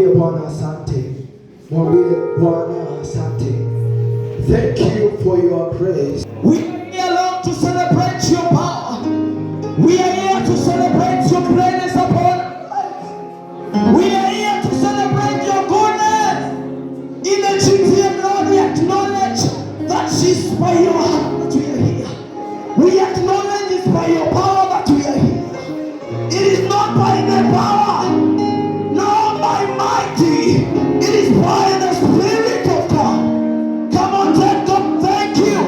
Bwana asante. Mwambie Bwana asante. Thank you for your grace. We are here, Lord, to celebrate your power. We are here to celebrate your greatness upon us. We are here to celebrate your goodness. In the GTM, Lord, we acknowledge that it's by your hand that we are here. We acknowledge it's by your power that we are here. It is not by the power, nor by mighty. It is by the Spirit of God. Come on, thank God. Thank you.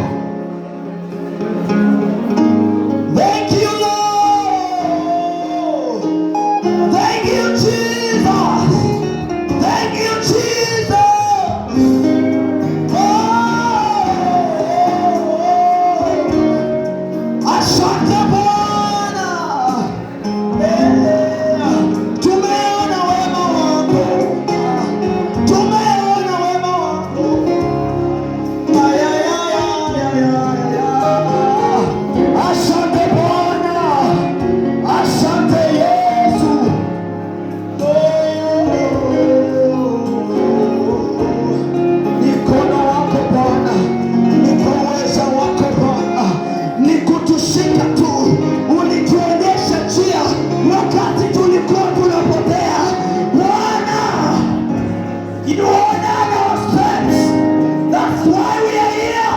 Thank you, Lord. Thank you, Jesus. Thank you, Jesus. Asante Bwana. Tumeona wema wako. Tumeona wema wako. Asante Bwana. Asante Yesu. Mikono wako Bwana, niko uweza wako Bwana, ni kutushika tu. Ulituonyesha njia wakati tulikuwa tunapotea Bwana. You ordered our steps. That's why we are here.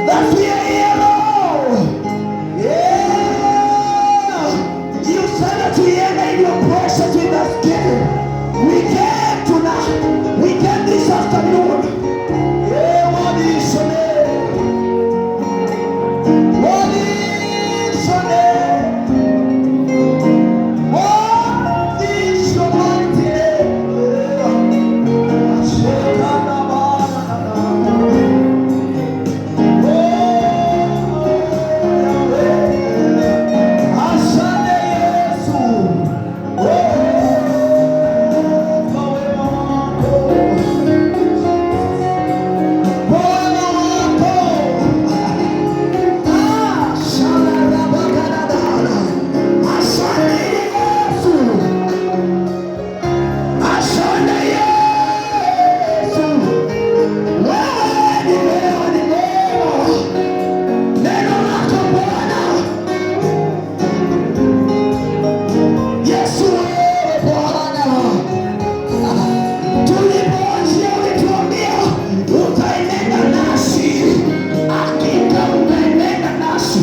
That's why we are here, Lord. Yeah. You said that we enter in your presence with thanksgiving. We came tonight. We came this afternoon. Yeah, what is your name? What is your name? What is your mighty name? Asante Yesu. Bwana wako. Asante Yesu. Asante Yesu. Wewe ni neno, ni neno. Neno lako Bwana. Yesu wewe Bwana. Tulipoanzia ulituambia utaenenda nasi. Hakika utaenenda nasi.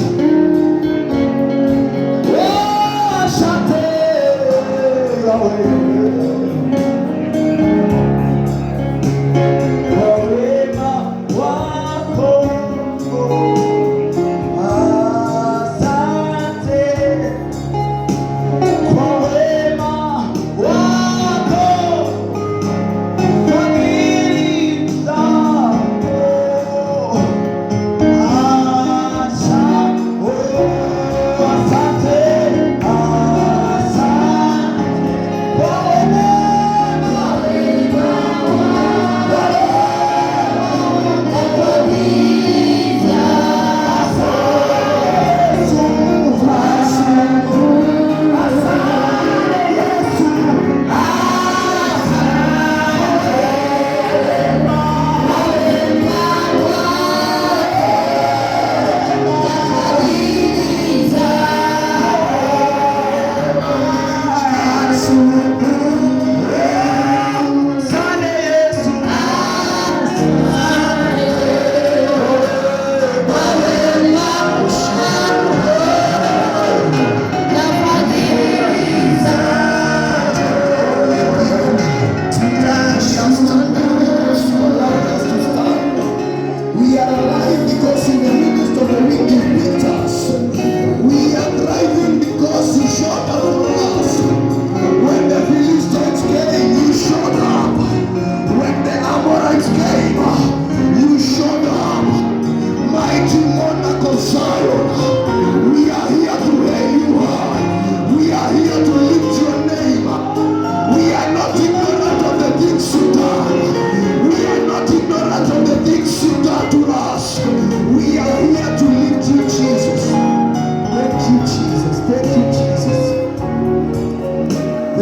Asante Yahweh. Kwa wema wako. Asante kwa wema wako, fadhili zako. Asante, asante kwa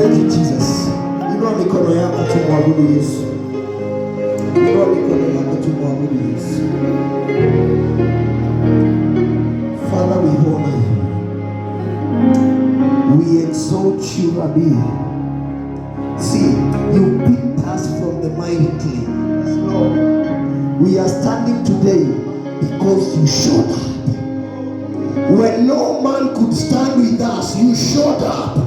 Thank you Jesus. Inua mikono yako tumwabudu Yesu. Inua mikono yako tumwabudu Yesu. Father, we honor you. We exalt you, Rabbi. See, you picked us from the mighty clay. Lord, we are standing today because you showed up. When no man could stand with us, you showed up.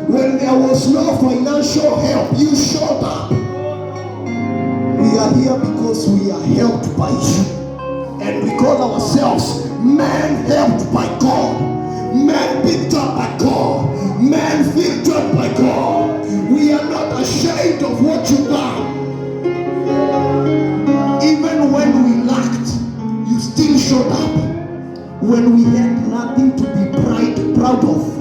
When there was no financial help, you showed up. We are here because we are helped by you. And we call ourselves men helped by God. Men picked up by God. Men filtered by God. We are not ashamed of what you've done. Even when we lacked, you still showed up. When we had nothing to be proud of,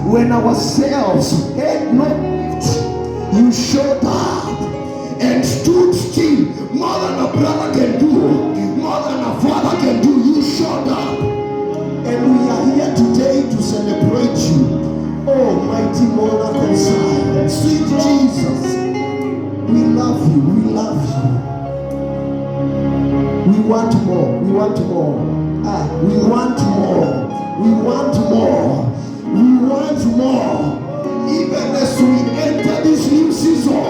when ourselves had no gift, you showed up and stood still. More than a brother can do, more than a father can do, you showed up. And we are here today to celebrate you. Oh, mighty monarch of Zion, sweet Jesus, we love you, we love you. We want more, we want more. We want more. We want more. We want more. Even as we enter this new season,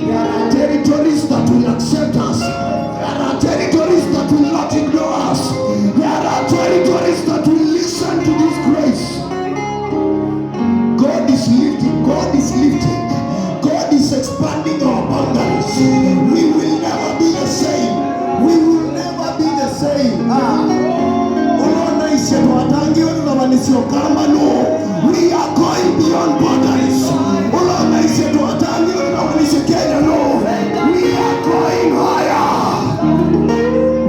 there are territories that will accept us. There are territories that will not ignore us. There are territories that will listen to this grace. God is lifting. God is lifting. God is expanding our boundaries. We will never be the same. We will never be the same. We are going beyond boundaries. We are going higher.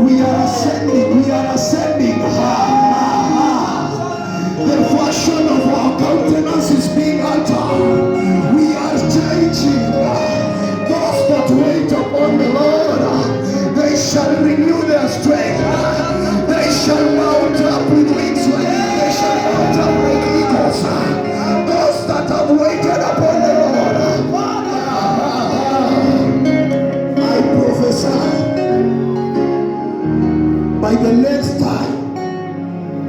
We are ascending. We are ascending. The fashion of our countenance is being altered. We are changing. Those that wait upon the Lord, they shall renew their strength. They shall mount up with wings like eagles. They shall mount up like eagles. Those that have waited upon the Lord, I prophesy, by the next time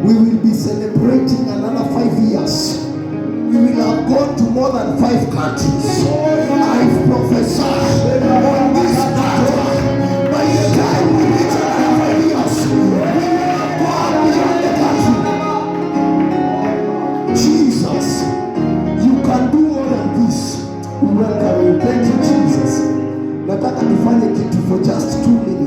we will be celebrating another 5 years. We will have gone to more than 5 countries. I prophesy on this matter, by the time we reach another 5 years, we will have gone beyond the country. Jesus, you can do more than this. We welcome you. Thank you, Jesus. Nataka tufanye kitu for just 2 minutes.